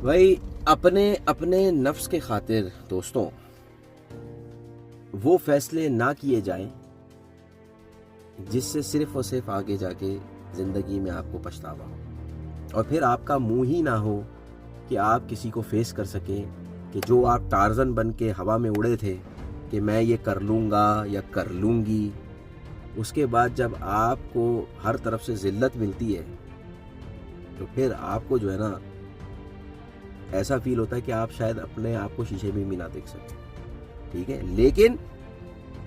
بھائی اپنے نفس کے خاطر دوستوں وہ فیصلے نہ کیے جائیں جس سے صرف اور صرف آگے جا کے زندگی میں آپ کو پچھتاوا ہو، اور پھر آپ کا منہ ہی نہ ہو کہ آپ کسی کو فیس کر سکیں کہ جو آپ ٹارزن بن کے ہوا میں اڑے تھے کہ میں یہ کر لوں گا یا کر لوں گی، اس کے بعد جب آپ کو ہر طرف سے ذلت ملتی ہے تو پھر آپ کو جو ہے نا ایسا فیل ہوتا ہے کہ آپ شاید اپنے آپ کو شیشے میں بھی نہ دیکھ سکیں، ٹھیک ہے۔ لیکن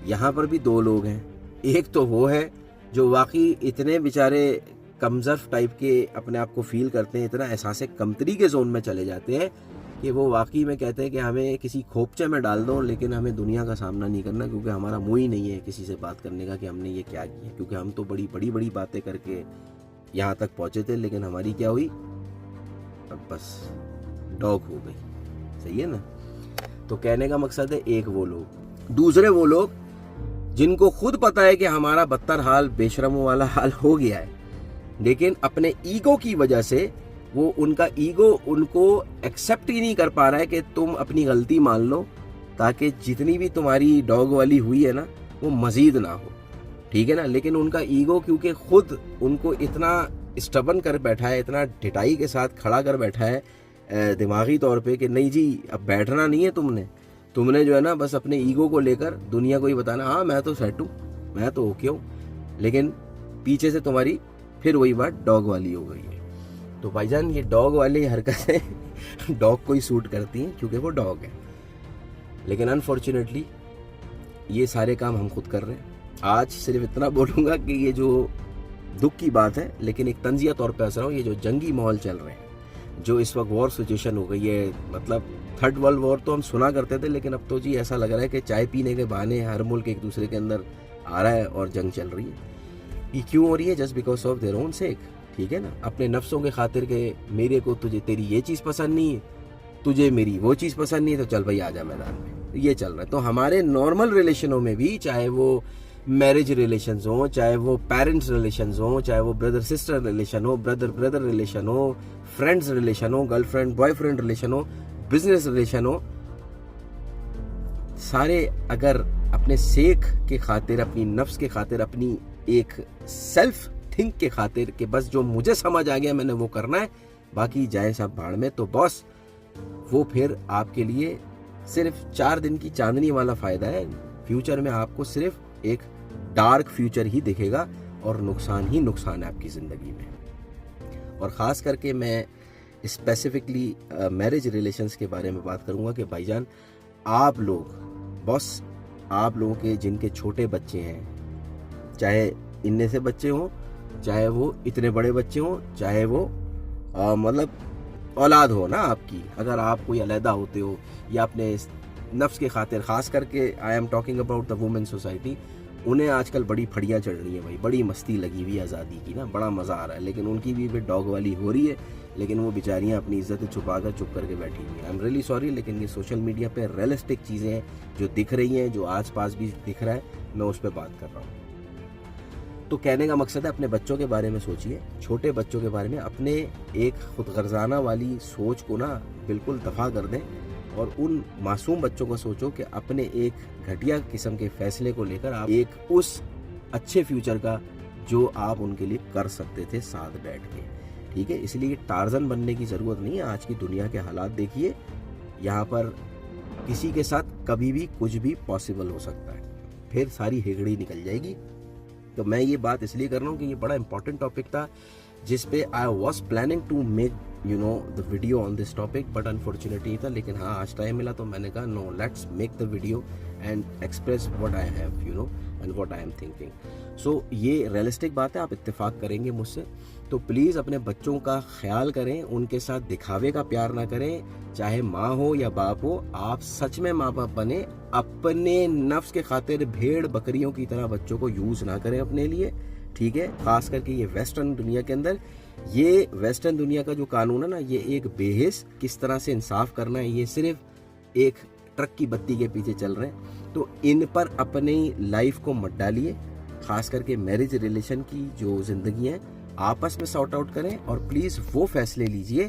یہاں پر بھی دو لوگ ہیں، ایک تو وہ ہے جو واقعی اتنے بیچارے کمزرف ٹائپ کے اپنے آپ کو فیل کرتے ہیں، اتنا احساس کمتری کے زون میں چلے جاتے ہیں کہ وہ واقعی میں کہتے ہیں کہ ہمیں کسی کھوپچے میں ڈال دو لیکن ہمیں دنیا کا سامنا نہیں کرنا، کیونکہ ہمارا منہ ہی نہیں ہے کسی سے بات کرنے کا کہ ہم نے یہ کیا کیا، کیونکہ ہم تو بڑی باتیں کر کے یہاں تک پہنچے تھے، لیکن ہماری کیا ہوئی، اب بس ڈاگ ہو گئی، صحیح ہے نا۔ تو کہنے کا مقصد ہے ایک وہ لوگ، دوسرے وہ لوگ جن کو خود پتا ہے کہ ہمارا بدتر حال بے شرموں والا حال ہو گیا ہے، لیکن اپنے ایگو کی وجہ سے وہ ان کا ایگو ان کو ایکسیپٹ ہی نہیں کر پا رہا ہے کہ تم اپنی غلطی مان لو تاکہ جتنی بھی تمہاری ڈاگ والی ہوئی ہے نا وہ مزید نہ ہو، ٹھیک ہے نا۔ لیکن ان کا ایگو کیونکہ خود ان کو اتنا اسٹبن کر بیٹھا ہے، اتنا ڈٹائی کے ساتھ کھڑا کر بیٹھا ہے دماغی طور پہ کہ نہیں جی اب بیٹھنا نہیں ہے، تم نے جو ہے نا بس اپنے ایگو کو لے کر دنیا کو ہی بتانا ہاں میں تو سیٹ ہوں، میں تو اوکے ہوں، لیکن پیچھے سے تمہاری پھر وہی بات ڈاگ والی ہو گئی ہے۔ تو بھائی جان یہ ڈاگ والی حرکتیں ڈاگ کو ہی سوٹ کرتی ہیں کیونکہ وہ ڈاگ ہے، لیکن انفارچونیٹلی یہ سارے کام ہم خود کر رہے ہیں۔ آج صرف اتنا بولوں گا کہ یہ جو دکھ کی بات ہے، لیکن ایک طنزیہ طور پہ اثر ہو، یہ جو جنگی ماحول چل رہے ہیں، جو اس وقت وار سچویشن ہو گئی ہے، مطلب تھرڈ ورلڈ وار تو ہم سنا کرتے تھے، لیکن اب تو جی ایسا لگ رہا ہے کہ چائے پینے کے بہانے ہر ملک ایک دوسرے کے اندر آ رہا ہے اور جنگ چل رہی ہے۔ یہ کیوں ہو رہی ہے؟ Just because of their own sake, ٹھیک ہے نا، اپنے نفسوں کے خاطر کہ میرے کو تجھے تیری یہ چیز پسند نہیں ہے، تجھے میری وہ چیز پسند نہیں ہے، تو چل بھائی آ جا میدان میں، یہ چل رہا ہے۔ تو ہمارے نارمل ریلیشنوں میں بھی، چاہے وہ میرج ریلیشنز ہوں، چاہے وہ پیرنٹس ریلیشنز ہوں، چاہے وہ بردر سسٹر ریلیشن ہو، بردر ریلیشن ہو، فرینڈز ریلیشن ہو، girl friend boy friend relation ہو، بزنس ریلیشن ہو، سارے اگر اپنے سیک کے خاطر، اپنی نفس کے خاطر، اپنی ایک سیلف تھنک کے خاطر کہ بس جو مجھے سمجھ آ گیا میں نے وہ کرنا ہے، باقی جائے سب بھاڑ میں، تو باس وہ پھر آپ کے لیے صرف 4 دن کی چاندنی والا فائدہ ہے، فیوچر میں آپ کو صرف ایک ڈارک فیوچر ہی دکھے گا اور نقصان ہی نقصان ہے آپ کی زندگی میں۔ اور خاص کر کے میں اسپیسیفکلی میرج ریلیشنز کے بارے میں بات کروں گا کہ بھائی جان آپ لوگ بس آپ لوگوں کے جن کے چھوٹے بچے ہیں، چاہے ان سے بچے ہوں، چاہے وہ اتنے بڑے بچے ہوں، چاہے وہ مطلب اولاد ہو نا آپ کی، اگر آپ کوئی علیحدہ ہوتے ہو یا اپنے نفس کے خاطر، خاص کر کے I am talking about the woman society, انہیں آج کل بڑی پھڑیاں چڑھ رہی ہیں بھائی، بڑی مستی لگی ہوئی ہے آزادی کی نا، بڑا مزہ آ رہا ہے، لیکن ان کی بھی پھر ڈاگ والی ہو رہی ہے، لیکن وہ بیچاریاں اپنی عزت چھپا کر چپ کر کے بیٹھی ہوئی ہیں۔ آئی ایم ریئلی سوری، لیکن یہ سوشل میڈیا پہ ریئلسٹک چیزیں ہیں جو دکھ رہی ہیں، جو آس پاس بھی دکھ رہا ہے، میں اس پہ بات کر رہا ہوں۔ تو کہنے کا مقصد ہے اپنے بچوں کے بارے میں سوچئے، چھوٹے بچوں کے بارے میں اپنے ایک خود غرضانہ والی سوچ کو نا بالکل دفع کر دیں، اور ان معصوم بچوں کو سوچو کہ اپنے ایک گھٹیا قسم کے فیصلے کو لے کر آپ ایک اس اچھے فیوچر کا جو آپ ان کے لیے کر سکتے تھے ساتھ بیٹھ کے، ٹھیک ہے۔ اس لیے ٹارزن بننے کی ضرورت نہیں ہے۔ آج کی دنیا کے حالات دیکھیے، یہاں پر کسی کے ساتھ کبھی بھی کچھ بھی پاسبل ہو سکتا ہے، پھر ساری ہگڑی نکل جائے گی۔ تو میں یہ بات اس لیے کر رہا ہوں کہ یہ بڑا امپورٹنٹ ٹاپک تھا جس پہ I was planning to make the video on this topic, but unfortunately تھا، لیکن ہاں آج ٹائم ملا تو میں نے کہا no let's make the video and express what I have and what I am thinking. So یہ ریئلسٹک بات ہے، آپ اتفاق کریں گے مجھ سے، تو پلیز اپنے بچوں کا خیال کریں، ان کے ساتھ دکھاوے کا پیار نہ کریں، چاہے ماں ہو یا باپ ہو، آپ سچ میں ماں باپ بنیں، اپنے نفس کے خاطر بھیڑ بکریوں کی طرح بچوں کو یوز نہ کریں اپنے لیے، ٹھیک ہے۔ خاص کر کے یہ ویسٹرن دنیا کے اندر، یہ ویسٹرن دنیا کا جو قانون ہے نا، یہ ایک بے حس کس طرح سے انصاف کرنا ہے، یہ صرف ایک ٹرک کی بتی کے پیچھے چل رہے ہیں، تو ان پر اپنی لائف کو مت ڈالیے۔ خاص کر کے میرج ریلیشن کی جو زندگی ہے آپس میں سارٹ آؤٹ کریں، اور پلیز وہ فیصلے لیجئے